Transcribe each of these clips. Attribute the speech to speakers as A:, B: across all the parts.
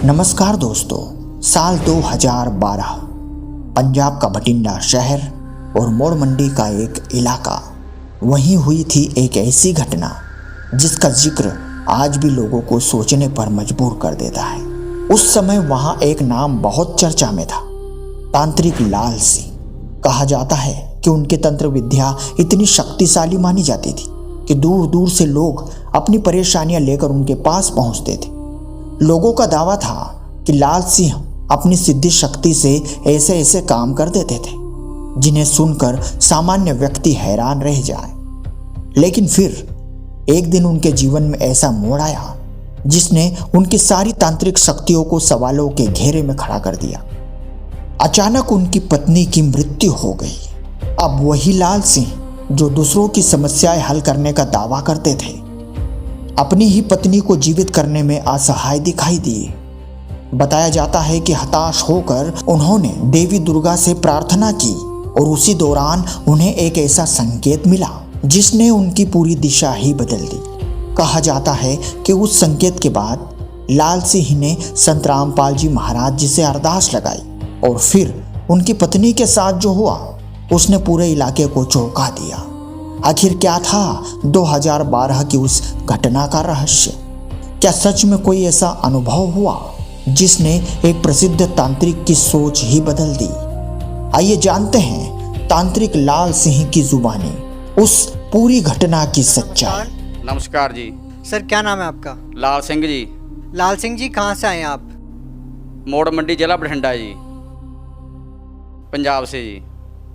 A: नमस्कार दोस्तों। साल 2012 पंजाब का बठिंडा शहर और मोड़ मंडी का एक इलाका, वहीं हुई थी एक ऐसी घटना जिसका जिक्र आज भी लोगों को सोचने पर मजबूर कर देता है। उस समय वहां एक नाम बहुत चर्चा में था, तांत्रिक लाल सिंह। कहा जाता है कि उनकी तंत्र विद्या इतनी शक्तिशाली मानी जाती थी कि दूर दूर से लोग अपनी परेशानियां लेकर उनके पास पहुंचते थे। लोगों का दावा था कि लाल सिंह अपनी सिद्धि शक्ति से ऐसे ऐसे काम कर देते थे जिन्हें सुनकर सामान्य व्यक्ति हैरान रह जाए। लेकिन फिर एक दिन उनके जीवन में ऐसा मोड़ आया जिसने उनकी सारी तांत्रिक शक्तियों को सवालों के घेरे में खड़ा कर दिया। अचानक उनकी पत्नी की मृत्यु हो गई। अब वही लाल सिंह जो दूसरों की समस्याएं हल करने का दावा करते थे, अपनी ही पत्नी को जीवित करने में असहाय दिखाई दिए। बताया जाता है कि हताश होकर उन्होंने देवी दुर्गा से प्रार्थना की और उसी दौरान उन्हें एक ऐसा संकेत मिला जिसने उनकी पूरी दिशा ही बदल दी। कहा जाता है कि उस संकेत के बाद लाल सिंह ने संत रामपाल जी महाराज जी से अरदास लगाई और फिर उनकी पत्नी के साथ जो हुआ उसने पूरे इलाके को चौंका दिया। आखिर क्या था 2012 की उस घटना का रहस्य? क्या सच में कोई ऐसा अनुभव हुआ जिसने एक प्रसिद्ध तांत्रिक की सोच ही बदल दी? आइए जानते हैं तांत्रिक लाल सिंह की जुबानी उस पूरी घटना की सच्चाई।
B: नमस्कार जी।
C: सर क्या नाम है आपका?
B: लाल सिंह जी।
C: लाल सिंह जी कहाँ से आए हैं आप?
B: मोड़ मंडी जिला बठिंडा जी, पंजाब से जी।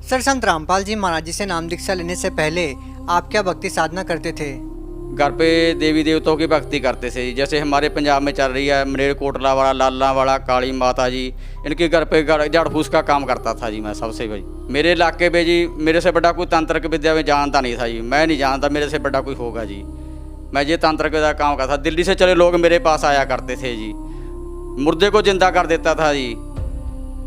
C: सर संत रामपाल जी महाराज जी से नाम दीक्षा लेने से पहले आप क्या भक्ति साधना करते थे?
B: घर पे देवी देवताओं की भक्ति करते थे जी। जैसे हमारे पंजाब में चल रही है मनेर कोटला वाला, लाला वाला, काली माता जी, इनके घर पे झाड़ फूस का काम करता था जी मैं सबसे भाई। मेरे इलाके में जी मेरे से बड़ा कोई तांत्रिक विद्या में जानता नहीं था जी। मैं नहीं जानता मेरे से बड़ा कोई होगा जी। मैं ये तांत्रिक विद्या काम करता था। दिल्ली से चले लोग मेरे पास आया करते थे जी। मुर्दे को जिंदा कर देता था जी।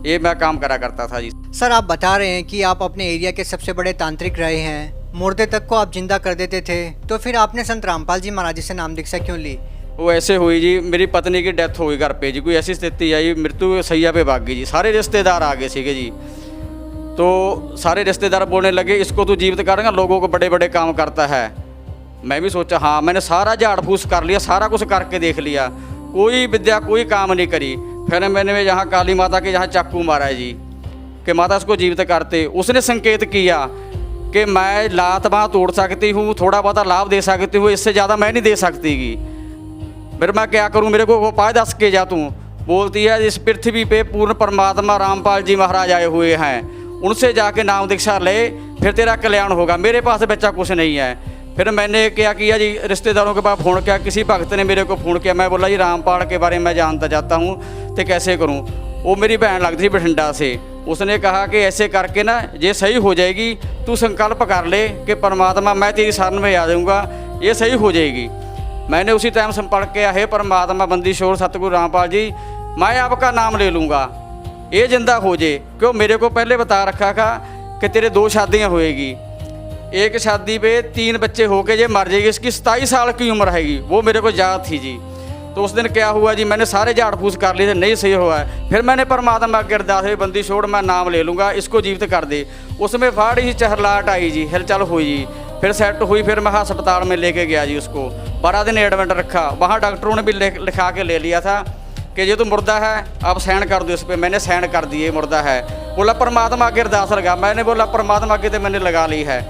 B: ये मैं काम करा करता था जी।
C: सर आप बता रहे हैं कि आप अपने एरिया के सबसे बड़े तांत्रिक रहे हैं, मुर्दे तक को आप जिंदा कर देते थे, तो फिर आपने संत रामपाल जी महाराज जी से नाम दीक्षा क्यों ली?
B: वो ऐसे हुई जी, मेरी पत्नी की डेथ हो गई घर पे जी। कोई ऐसी स्थिति आई, मृत्यु सैया पे भाग गई जी। सारे रिश्तेदार आ गए सीगे जी। तो सारे रिश्तेदार बोलने लगे इसको तू जीवित करेगा, लोगों को बड़े बड़े काम करता है। मैं भी सोचा हाँ, मैंने सारा झाड़ फूस कर लिया, सारा कुछ करके देख लिया, कोई विद्या कोई काम नहीं करी। फिर मैंने यहाँ काली माता के यहाँ चाकू मारा है जी कि माता इसको जीवित करते। उसने संकेत किया कि मैं लात बाँह तोड़ सकती हूँ, थोड़ा बहुत लाभ दे सकती हूँ, इससे ज़्यादा मैं नहीं दे सकती गी। फिर मैं क्या करूँ, मेरे को उपाय दस के जा तू। बोलती है इस पृथ्वी पे पूर्ण परमात्मा रामपाल जी महाराज आए हुए हैं, उनसे जाके नाम दीक्षा ले, फिर तेरा कल्याण होगा। मेरे पास बच्चा कुछ नहीं है। फिर मैंने क्या किया जी, रिश्तेदारों के पास फ़ोन किया, किसी भक्त ने मेरे को फ़ोन किया। मैं बोला जी रामपाल के बारे में मैं जानता चाहता हूँ तो कैसे करूँ। वो मेरी बहन लगती थी बठिंडा से। उसने कहा कि ऐसे करके ना ये सही हो जाएगी, तू संकल्प कर ले कि परमात्मा मैं तेरी शरण में आ जाऊँगा, ये सही हो जाएगी। मैंने उसी टाइम संपर्क किया, हे परमात्मा बंदी शोर सतगुरु रामपाल जी, मैं आपका नाम ले लूँगा, ये जिंदा हो जाए। क्यों मेरे को पहले बता रखा था कि तेरे 2 शादियाँ होएगी, एक शादी पे 3 बच्चे होके ये मर जाएगी, इसकी 27 साल की उम्र रहेगी। वो मेरे को याद थी जी। तो उस दिन क्या हुआ जी, मैंने सारे झाड़ फूस कर लिए थे, नहीं सही हुआ है। फिर मैंने परमात्मा के अरदास हुई, बंदी छोड़ मैं नाम ले लूँगा, इसको जीवित कर दे। उसमें फाड़ी ही चहरलाहट आई जी, हिलचल हुई जी। फिर सेट हुई, फिर मैं अस्पताल में लेके गया जी। उसको 12 दिन एडमिट रखा। वहाँ डॉक्टरों ने भी लिखा के ले लिया था कि ये तो मुर्दा है, आप साइन कर दो इस पर। मैंने साइन कर दिए, मुर्दा है। बोला परमात्मा के अरदास लगा। मैंने बोला परमात्मा की तो मैंने लगा ली है।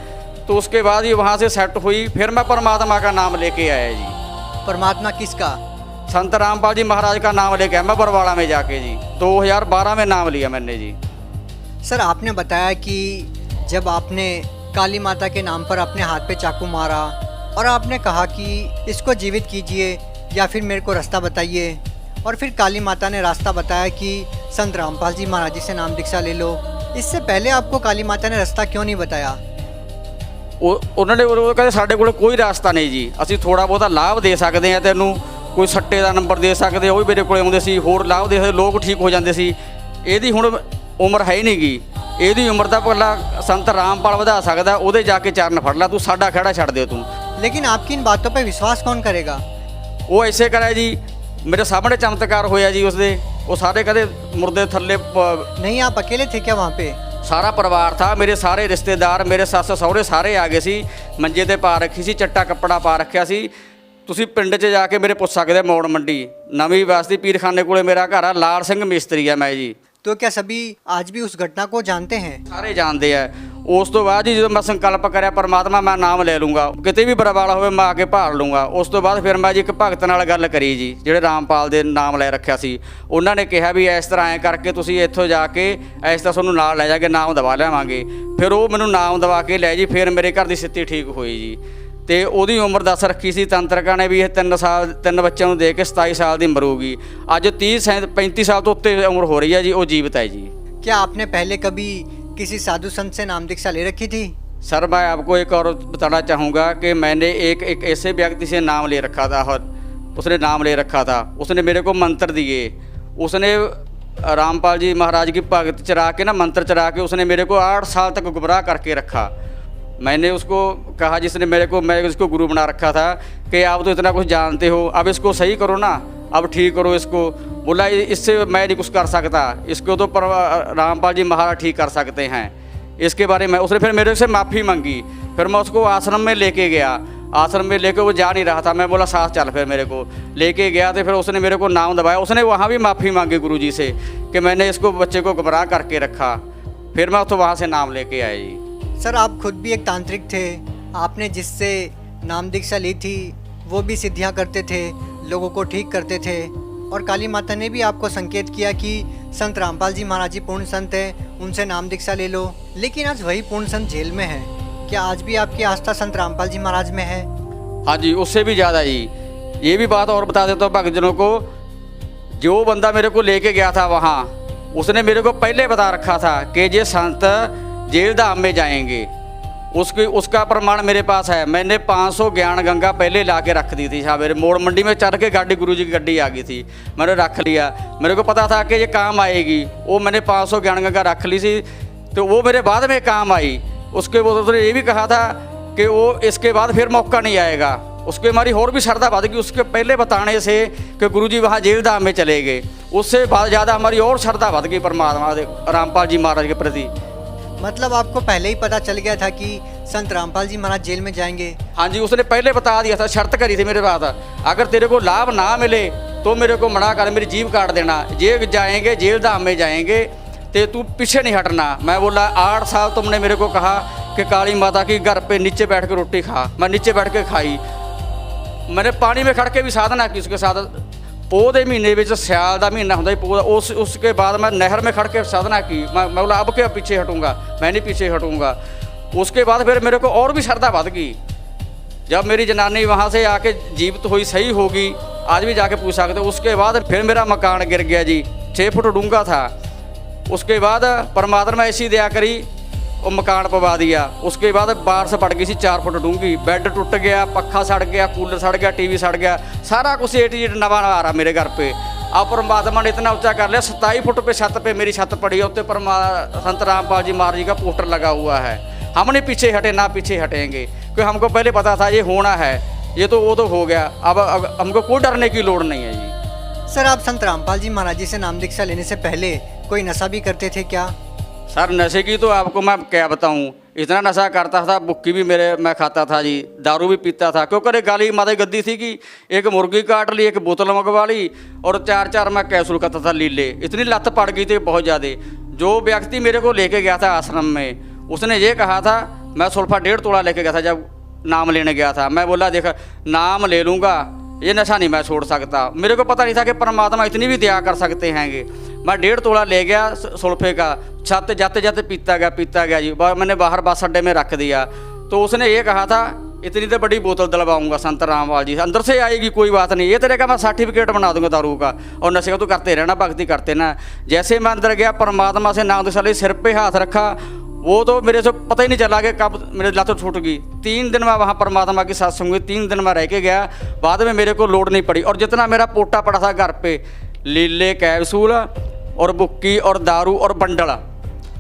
B: तो उसके बाद ये वहाँ से सेट हुई। फिर मैं परमात्मा का नाम लेके आया जी।
C: परमात्मा किसका?
B: संत रामपाल जी महाराज का नाम लेके आया मैं बरवाड़ा में जाके जी। 2012 में नाम लिया मैंने जी।
C: सर आपने बताया कि जब आपने काली माता के नाम पर अपने हाथ पे चाकू मारा और आपने कहा कि इसको जीवित कीजिए या फिर मेरे को रास्ता बताइए, और फिर काली माता ने रास्ता बताया कि संत रामपाल जी महाराज जी से नाम दीक्षा ले लो। इससे पहले आपको काली माता ने रास्ता क्यों नहीं बताया?
B: उन्होंने कहते साढ़े कोल कोई रास्ता नहीं जी, ਅਸੀਂ थोड़ा ਬਹੁਤਾ लाभ दे सकते हैं ਤੈਨੂੰ, कोई सट्टे का नंबर दे सकते, वो भी मेरे को आते सी, होर लाभ दे सकते, लोग ठीक हो जाते सी। ਇਹਦੀ ਹੁਣ उम्र है ही नहीं गी। ਇਹਦੀ उम्र ਦਾ ਭਲਾ संत रामपाल ਵਧਾ ਸਕਦਾ, ਉਹਦੇ ਜਾ ਕੇ ਚਰਨ ਫੜ ਲਾ, ਤੂੰ ਸਾਡਾ ਖੜਾ ਛੱਡ ਦੇ ਤੂੰ।
C: लेकिन आपकी इन बातों पर विश्वास कौन करेगा?
B: वो ऐसे करा जी, ਮੇਰੇ ਸਾਹਮਣੇ ਚਮਤਕਾਰ ਹੋਇਆ ਜੀ ਉਸਦੇ। ਉਹ ਸਾਰੇ ਕਦੇ ਮੁਰਦੇ ਥੱਲੇ
C: नहीं आप अकेले थे क्या वहाँ पे?
B: ਸਾਰਾ ਪਰਿਵਾਰ ਥਾ, ਮੇਰੇ ਸਾਰੇ ਰਿਸ਼ਤੇਦਾਰ, ਮੇਰੇ ਸੱਸ ਸਹੁਰੇ ਸਾਰੇ ਆ ਗਏ ਸੀ। ਮੰਜੇ ਤੇ ਪਾ ਰੱਖੀ ਸੀ, ਚੱਟਾ ਕੱਪੜਾ ਪਾ ਰੱਖਿਆ ਸੀ। ਤੁਸੀਂ ਪਿੰਡ 'ਚ ਜਾ ਕੇ ਮੇਰੇ ਪੁੱਛ ਸਕਦੇ ਹੋ, ਮੌੜ ਮੰਡੀ ਨਵੀਂ ਬਸਤੀ ਪੀਰਖਾਨੇ ਕੋਲੇ ਮੇਰਾ ਘਰ ਆ। ਲਾਲ ਸਿੰਘ ਮਿਸਤਰੀ ਆ ਮੈਂ ਜੀ।
C: तो क्या सभी आज भी उस घटना को जानते हैं?
B: ਸਾਰੇ ਜਾਣਦੇ ਆ। ਉਸ ਤੋਂ ਬਾਅਦ ਜੀ ਜਦੋਂ ਮੈਂ ਸੰਕਲਪ ਕਰਿਆ ਪਰਮਾਤਮਾ ਮੈਂ ਨਾਮ ਲੈ ਲੂੰਗਾ, ਕਿਤੇ ਵੀ ਬਰਵਾਲਾ ਹੋਵੇ ਮੈਂ ਆ ਕੇ ਭਾਲ ਲੂੰਗਾ। ਉਸ ਤੋਂ ਬਾਅਦ ਫਿਰ ਮੈਂ ਜੀ ਇੱਕ ਭਗਤ ਨਾਲ ਗੱਲ ਕਰੀ ਜੀ, ਜਿਹੜੇ ਰਾਮਪਾਲ ਦੇ ਨਾਮ ਲੈ ਰੱਖਿਆ ਸੀ। ਉਹਨਾਂ ਨੇ ਕਿਹਾ ਵੀ ਇਸ ਤਰ੍ਹਾਂ ਐਂ ਕਰਕੇ ਤੁਸੀਂ ਇੱਥੋਂ ਜਾ ਕੇ ਇਸ ਤਰ੍ਹਾਂ ਤੁਹਾਨੂੰ ਨਾਲ ਲੈ ਜਾ ਕੇ ਨਾਮ ਦਵਾ ਲਿਆਵਾਂਗੇ। ਫਿਰ ਉਹ ਮੈਨੂੰ ਨਾਮ ਦਵਾ ਕੇ ਲੈ ਜੀ। ਫਿਰ ਮੇਰੇ ਘਰ ਦੀ ਸਥਿਤੀ ਠੀਕ ਹੋਈ ਜੀ। ਤੇ ਉਹਦੀ ਉਮਰ ਦੱਸ ਰੱਖੀ ਸੀ ਤੰਤਰਕਾਂ ਨੇ ਵੀ ਇਹ 3 ਬੱਚਿਆਂ ਨੂੰ ਦੇ ਕੇ 27 ਸਾਲ ਦੀ ਮਰੂਗੀ। ਅੱਜ 35 ਸਾਲ ਤੋਂ ਉੱਤੇ ਉਮਰ ਹੋ ਰਹੀ ਹੈ ਜੀ। ਉਹ ਜੀਵਤ ਹੈ जी।
C: क्या आपने पहले कभी किसी साधु संत से नाम दीक्षा ले रखी थी?
B: सर मैं आपको एक और बताना चाहूँगा कि मैंने एक ऐसे व्यक्ति से नाम ले रखा था और उसने नाम ले रखा था। उसने मेरे को मंत्र दिए। उसने रामपाल जी महाराज की भगत चरा के ना मंत्र चरा के उसने मेरे को 8 साल तक गुमराह करके रखा। मैंने उसको कहा, जिसने मैं इसको गुरु बना रखा था, कि आप तो इतना कुछ जानते हो, अब इसको सही करो ना, अब ठीक करो इसको। बोला इससे मैं नहीं कुछ कर सकता, इसको तो रामपाल जी महाराज ठीक कर सकते हैं। इसके बारे में उसने फिर मेरे से माफ़ी मांगी। फिर मैं उसको आश्रम में लेके गया। आश्रम में लेके वो जा नहीं रहा था। मैं बोला साथ चल। फिर मेरे को लेके गया तो फिर उसने मेरे को नाम दबाया। उसने वहाँ भी माफ़ी मांगी गुरुजी से कि मैंने इसको बच्चे को गुमराह करके रखा। फिर मैं तो वहाँ से नाम लेके आया जी।
C: सर आप खुद भी एक तांत्रिक थे। आपने जिससे नाम दीक्षा ली थी वो भी सिद्धियां करते थे, लोगों को ठीक करते थे, और काली माता ने भी आपको संकेत किया कि संत रामपाल जी महाराज जी पूर्ण संत हैं, उनसे नाम दीक्षा ले लो। लेकिन आज वही पूर्ण संत जेल में है। क्या आज भी आपकी आस्था संत रामपाल जी महाराज में है?
B: हाँ जी, उससे भी ज़्यादा जी। ये भी बात और बता देता हूँ भक्तजनों को, जो बंदा मेरे को लेके गया था वहाँ, उसने मेरे को पहले बता रखा था कि ये संत जेल धाम में जाएंगे। उसका प्रमाण मेरे पास है। मैंने 500 ज्ञान गंगा पहले ला के रख दी थी। मेरे मोड़ मंडी में चढ़ के गाड़ी गुरुजी की गड्डी आ गई थी, मैंने रख लिया। मेरे को पता था कि ये काम आएगी। वो मैंने 500 ज्ञान गंगा रख ली थी, तो वो मेरे बाद में काम आई। उसके उसने ये भी कहा था कि वो इसके बाद फिर मौका नहीं आएगा। उसके हमारी और भी श्रद्धा बढ़ गई उसके पहले बताने से कि गुरुजी वहाँ जेल धाम में चले गए। उससे ज़्यादा हमारी और श्रद्धा बढ़ गई परमात्मा रामपाल जी महाराज के प्रति।
C: मतलब आपको पहले ही पता चल गया था कि संत रामपाल जी महाराज जेल में जाएंगे?
B: हाँ जी, उसने पहले बता दिया था, शर्त करी थी मेरे बात, अगर तेरे को लाभ ना मिले तो मेरे को मना कर, मेरी जीभ काट देना। जेल जाएंगे, जेल धाम में जाएंगे, तो तू पीछे नहीं हटना। मैं बोला 8 साल तुमने मेरे को कहा कि काली माता की घर पे नीचे बैठ के रोटी खा। मैं नीचे बैठ के खाई। मैंने पानी में खड़ के भी साधना की उसके साथ। पोह के महीने में सियाल का महीना होता पोह, उसके बाद मैं नहर में खड़ के साधना की। मैं बोला अब क्या पीछे हटूँगा, मैं नहीं पीछे हटूँगा। उसके बाद फिर मेरे को और भी श्रद्धा बढ़ गई। जब मेरी जनानी वहाँ से आके जीवित हुई, सही होगी, आज भी जाके पूछ सकते। उसके बाद फिर मेरा मकान गिर गया जी, 6 फुट डूंगा था। उसके बाद परमात्मा ऐसी दया करी, वो मकान पवा दिया। उसके बाद बारिश पड़ गई सी 4 फुट डूंगी, बेड टूट गया, पक्खा सड़ गया, कूलर सड़ गया, टीवी सड़ गया, सारा कुछ A to Z नवा आ रहा मेरे घर पे। अब परमात्मा ने इतना ऊंचा कर लिया, 27 फुट पे छत पे मेरी छत पड़ी है। उत्ते संत रामपाल जी महाराज जी का पोस्टर लगा हुआ है। हम नहीं पीछे हटे, ना पीछे हटेंगे, क्योंकि हमको पहले पता था ये होना है। ये तो वो तो हो गया, अब हमको कोई डरने की लोड़ नहीं है जी।
C: सर आप संत रामपाल जी महाराज जी से नाम दीक्षा लेने से पहले कोई नशा भी करते थे क्या?
B: सर नशे की तो आपको मैं क्या बताऊं, इतना नशा करता था। बुक्की भी मैं खाता था जी, दारू भी पीता था। क्योंकि गाली माता गद्दी थी कि एक मुर्गी काट ली, एक बोतल मंगवा ली, और 4 मैं कैप्सूल खाता था लीले। इतनी लत पड़ गई थी बहुत ज़्यादा। जो व्यक्ति मेरे को लेके गया था आश्रम में, उसने ये कहा था, मैं सुल्फा 1.5 तोला लेके गया था जब नाम लेने गया था। मैं बोला देख नाम ले लूँगा, ये नशा नहीं मैं छोड़ सकता। मेरे को पता नहीं था कि परमात्मा इतनी भी दया कर सकते हैंगे। मैं 1.5 तोला ले गया सुल्फे का, छत जाते जाते पीता गया जी। मैंने बाहर बस अड्डे में रख दिया। तो उसने ये कहा था इतनी तो बड़ी बोतल दिलवाऊंगा संत रामपाल जी, अंदर से आएगी कोई बात नहीं, ये तेरे का मैं सर्टिफिकेट बना दूंगा दारू का, और नशे का तो करते रहना, भक्ति करते ना। जैसे मैं अंदर गया, परमात्मा से नाम दीक्षा सिर पे हाथ रखा, वो तो मेरे से पता ही नहीं चला कि कब मेरे लत छूट गई। 3 दिन मैं वहाँ परमात्मा की सत्संग हुई, 3 दिन मैं रह के गया। बाद में मेरे को लोड नहीं पड़ी। और जितना मेरा पोटा पड़ा था घर पे, लीले कैप्सूल और बुक्की और दारू और बंडल,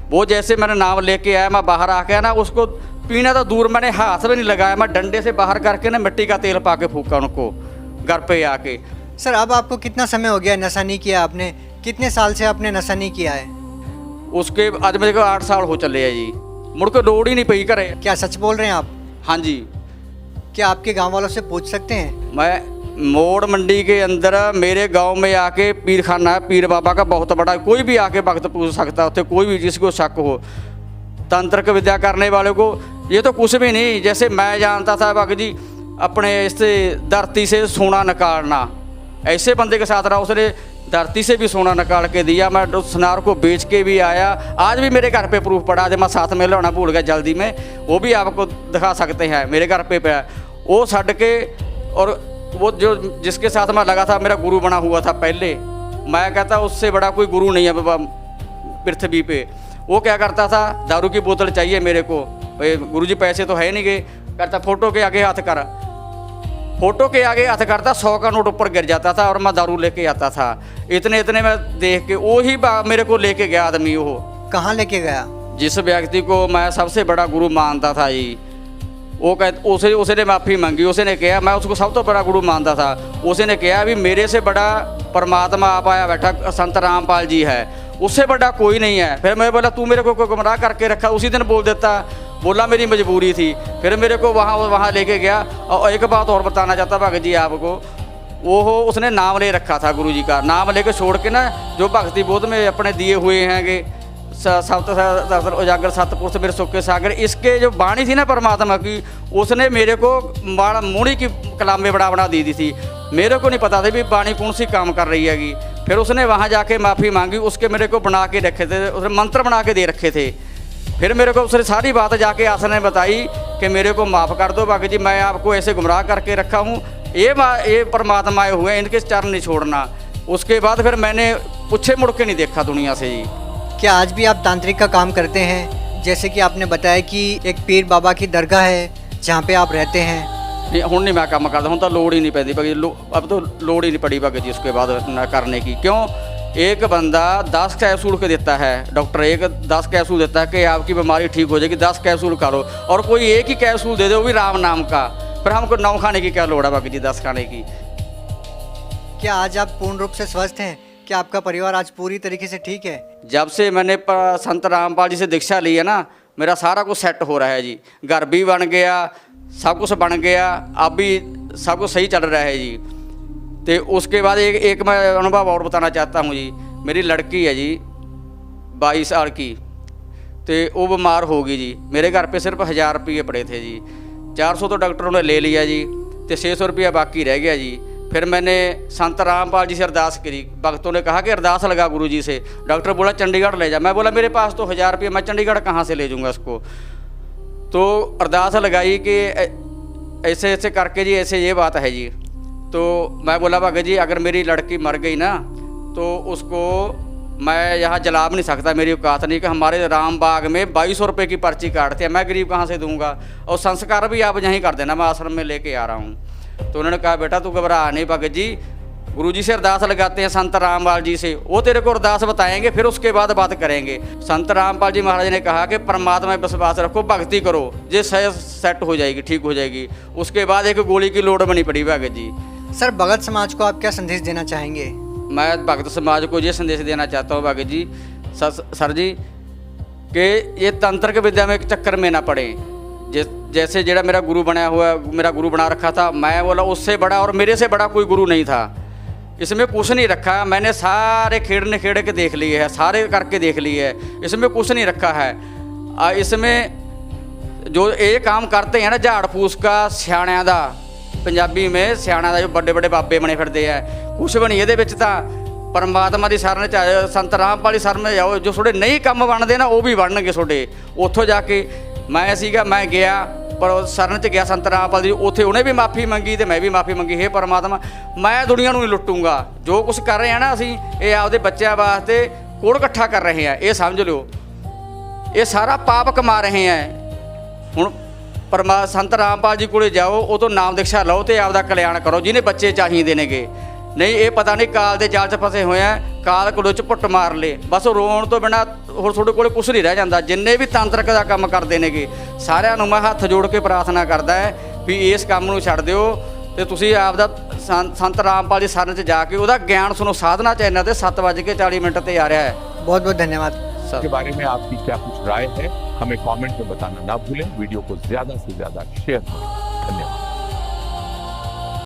B: वो जैसे मैंने नाम लेके आया, मैं बाहर आके ना उसको पीना तो दूर, मैंने हाथ में नहीं लगाया, मैं डंडे से बाहर करके ना मिट्टी का तेल पा के फूका उनको घर पे आके।
C: सर अब आपको कितना समय हो गया नशा नहीं किया आपने? कितने साल से आपने नशा नहीं किया है?
B: उसके ਅੱਜ ਮੇਰੇ ਕੋਲ 8 ਸਾਲ ਹੋ ਚੱਲੇ ਆ ਜੀ। ਮੁੜ ਕੇ ਲੋੜ ਹੀ ਨਹੀਂ ਪਈ ਘਰੇ।
C: क्या सच बोल रहे हैं आप?
B: हाँ जी।
C: क्या आपके गांव वालों से पूछ सकते हैं?
B: मैं मोड़ मंडी के अंदर मेरे गांव में आके पीर खाना है, पीर बाबा का बहुत बड़ा, कोई भी आके वक्त पूछ सकता है उत्थे, कोई भी जिसको शक हो तंत्रिक विद्या करने वाले को। ये तो कुछ भी नहीं, जैसे मैं जानता था भगत जी अपने इससे धरती से सोना निकालना, ऐसे बंदे के साथ रहा, उसने धरती से भी सोना निकाल के दिया। मैं उस सुनार को बेच के भी आया, आज भी मेरे घर पे प्रूफ पड़ा है। मैं साथ में लाना भूल गया जल्दी में, वो भी आपको दिखा सकते हैं, मेरे घर पे है वो छड़ के। और वो जो जिसके साथ मैं लगा था मेरा गुरु बना हुआ था पहले, मैं कहता उससे बड़ा कोई गुरु नहीं है बाबा पृथ्वी पे। वो क्या करता था, दारू की बोतल चाहिए मेरे को, गुरु जी पैसे तो है नहीं गए, करता फोटो के आगे हाथ कर, फोटो के आगे हाथ करता, 100 का नोट ऊपर गिर जाता था और मैं दारू लेके आता था। इतने इतने में देख के वो ही मेरे को लेके गया आदमी। वो
C: कहाँ लेके गया?
B: जिस व्यक्ति को मैं सबसे बड़ा गुरु मानता था जी, वो उसने माफ़ी मांगी। उसने कहा, मैं उसको सब तो बड़ा गुरु मानता था, उसने कहा भी मेरे से बड़ा परमात्मा आप आया बैठा संत रामपाल जी है, उससे बड़ा कोई नहीं है। फिर मैं बोला तू मेरे को गुमराह करके रखा, उसी दिन बोल देता, बोला मेरी मजबूरी थी। फिर मेरे को वहाँ लेके गया। और एक बात और बताना चाहता भगत जी आपको, वो उसने नाम ले रखा था गुरु जी का, नाम लेके छोड़ के ना जो भक्ति बोध में अपने दिए हुए हैंगे सप्त उजागर सतपुरुष मेरे सुख के सागर, इसके जो बाणी थी ना परमात्मा की, उसने मेरे को मूढ़ी की कलामे बना दी थी। मेरे को नहीं पता था भी बाणी कौन सी काम कर रही हैगी। फिर उसने वहाँ जाके माफ़ी मांगी, उसके मेरे को बना के रखे थे, उसने मंत्र बना के दे रखे थे। फिर मेरे को उसने सारी बात जाके आसन ने बताई कि मेरे को माफ़ कर दो बाकी जी, मैं आपको ऐसे गुमराह करके रखा हूँ, ये परमात्मा आए हुए हैं, इनके चरण नहीं छोड़ना। उसके बाद फिर मैंने पीछे मुड़ के नहीं देखा दुनिया से जी।
C: क्या आज भी आप तांत्रिक का काम करते हैं? जैसे कि आपने बताया कि एक पीर बाबा की दरगाह है जहाँ पे आप रहते हैं।
B: नहीं हूँ नहीं मैं काम करता, हूँ तो लोड़ ही नहीं पैदी भगत जी, अब तो लोड़ ही नहीं पड़ी भगत जी उसके बाद न करने की। क्यों? एक बंदा 10 कैप्सूल के देता है, डॉक्टर एक 10 कैप्सूल देता है कि आपकी बीमारी ठीक हो जाएगी, 10 कैप्सूल खा लो, और कोई एक ही कैप्सूल दे दे, वो भी राम नाम का। फिर हमको 9 खाने की क्या लोड़ है भगत जी, 10 खाने की।
C: क्या आज आप पूर्ण रूप से स्वस्थ हैं? क्या आपका परिवार आज पूरी तरीके से ठीक है?
B: जब से मैंने संत रामपाल जी से दीक्षा ली है ना, मेरा सारा कुछ सेट हो रहा है जी, घर भी बन गया, सब कुछ बन गया, अब भी सब कुछ सही चल रहा है जी। तो उसके बाद एक मैं अनुभव और बताना चाहता हूँ जी। मेरी लड़की है जी 22 साल की, तो वो बीमार हो गई जी। मेरे घर पे सिर्फ 1000 रुपये पड़े थे जी, 400 तो डॉक्टरों ने ले लिया जी, तो 600 रुपया बाकी रह गया जी। फिर मैंने संत रामपाल जी से अरदास करी, भक्तों ने कहा कि अरदास लगा गुरु जी से। डॉक्टर बोला चंडीगढ़ ले जा, मैं बोला मेरे पास तो 1000 रुपये, मैं चंडीगढ़ कहाँ से ले जाऊँगा उसको। तो अरदास लगाई कि ऐसे ऐसे करके जी, ऐसे ये बात है जी। तो मैं बोला भगत जी अगर मेरी लड़की मर गई ना तो उसको मैं यहाँ जला भी नहीं सकता, मेरी औकात नहीं कि हमारे राम बाग में 2200 रुपये की पर्ची काटते हैं, मैं गरीब कहाँ से दूंगा, और संस्कार भी आप यहीं कर देना, मैं आश्रम में लेके आ रहा हूँ। तो उन्होंने कहा बेटा तू घबरा नहीं भगत जी, गुरुजी से अरदास लगाते हैं संत रामपाल जी से, वो तेरे को अरदास बताएंगे, फिर उसके बाद बात करेंगे। संत रामपाल जी महाराज ने कहा कि परमात्मा में विश्वास रखो, भक्ति करो, ये सेट हो जाएगी, ठीक हो जाएगी। उसके बाद एक गोली की लोड़ बनी पड़ी भगत जी।
C: सर भगत समाज को आप क्या संदेश देना चाहेंगे?
B: मैं भगत समाज को ये संदेश देना चाहता हूँ भगत जी, सर जी कि ये तंत्रिक विद्या में एक चक्कर में ना पड़े। जैसे जेड़ा मेरा गुरु बनाया हुआ, मेरा गुरु बना रखा था, मैं बोला उससे बड़ा और मेरे से बड़ा कोई गुरु नहीं था। इसमें कुछ नहीं रखा, मैंने सारे खेड़ के देख लिए है, सारे करके देख लिए है, इसमें कुछ नहीं रखा है। इसमें जो ये काम करते हैं ना झाड़ फूस का, सियाणिਆਂ ਦਾ, पंजाबी में सियाणिਆਂ ਦਾ जो बड़े बड़े बाबे बने फिरते हैं, कुछ भी नहीं ਇਹਦੇ ਵਿੱਚ ਤਾਂ परमात्मा की शरण च आए, संत रामपाल की शरण में जाओ, जो थोड़े नहीं काम बनते ना वो भी बनणगे थोड़े। उत्थों जाके मैं गया पर शरण च गया संत रामपाल जी, उत्थे उन्हें भी माफ़ी मंगी तो मैं भी माफ़ी मंगी, हे परमात्मा मैं दुनिया नहीं लुटूंगा, जो कुछ कर रहे हैं ना असीं ये आपदे बच्चों वास्ते कोड़ इकट्ठा कर रहे हैं, ये समझ लो, ये सारा पाप कमा रहे हैं। हुण संत रामपाल जी को जाओ, वो तो नाम दीक्षा लो तो आपदा कल्याण करो, जिन्हें बच्चे चाहिए नेगे। नहीं ये पता नहीं काल के जाल च फसे हुए हैं, काल कुल च पुट मार ले, बस रोण तो बिना होर थोड़े कोल कुछ नहीं रह जाता। जिन्ने भी तंत्रक का काम करते नेगे सारिਆਂ ਨੂੰ मैं हथ जोड़ के प्रार्थना करता है भी इस काम ਨੂੰ ਛੱਡ ਦਿਓ ਤੇ ਤੁਸੀਂ ਆਪਦਾ ਸੰਤ ਰਾਮਪਾਲ ਜੀ ਸਰਨ 'ਚ ਜਾ ਕੇ ਉਹਦਾ ਗਿਆਨ ਸੁਣੋ। ਸਾਧਨਾ ਚੈਨਲ ਤੇ 7:40 ਤੇ ਆ ਰਿਹਾ ਹੈ।
C: बहुत बहुत धन्यवाद।
D: के बारे में आपकी क्या कुछ राय है, हमें कमेंट में बताना ना भूलें। वीडियो को ज़्यादा से ज़्यादा शेयर करें।